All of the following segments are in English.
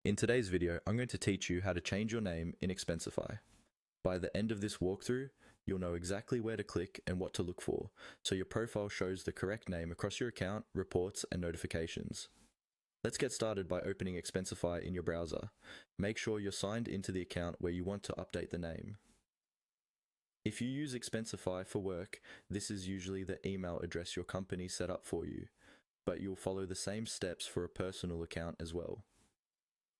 In today's video, I'm going to teach you how to change your name in Expensify. By the end of this walkthrough, you'll know exactly where to click and what to look for, so your profile shows the correct name across your account, reports, and notifications. Let's get started by opening Expensify in your browser. Make sure you're signed into the account where you want to update the name. If you use Expensify for work, this is usually the email address your company set up for you, but you'll follow the same steps for a personal account as well.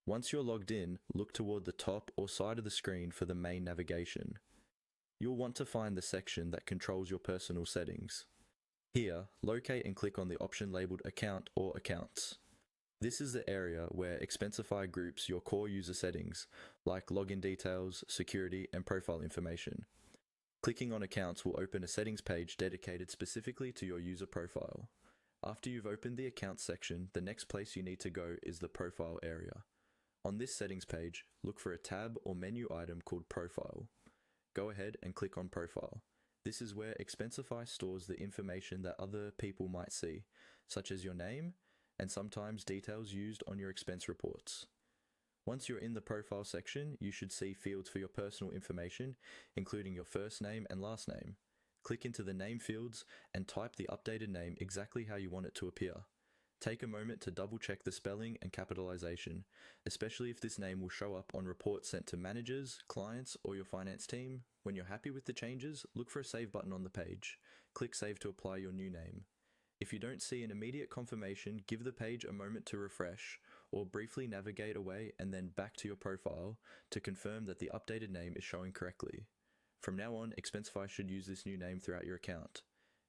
Once you're logged in, look toward the top or side of the screen for the main navigation. You'll want to find the section that controls your personal settings. Here, locate and click on the option labeled Account or Accounts. This is the area where Expensify groups your core user settings, like login details, security, and profile information. Clicking on Accounts will open a settings page dedicated specifically to your user profile. After you've opened the Accounts section, the next place you need to go is the Profile area. On this settings page, look for a tab or menu item called Profile. Go ahead and click on Profile. This is where Expensify stores the information that other people might see, such as your name and sometimes details used on your expense reports. Once you're in the Profile section, you should see fields for your personal information, including your first name and last name. Click into the name fields and type the updated name exactly how you want it to appear. Take a moment to double check the spelling and capitalization, especially if this name will show up on reports sent to managers, clients, or your finance team. When you're happy with the changes, look for a save button on the page. Click Save to apply your new name. If you don't see an immediate confirmation, give the page a moment to refresh, or briefly navigate away and then back to your profile to confirm that the updated name is showing correctly. From now on, Expensify should use this new name throughout your account.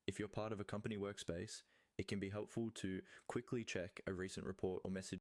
If you're part of a company workspace, it can be helpful to quickly check a recent report or message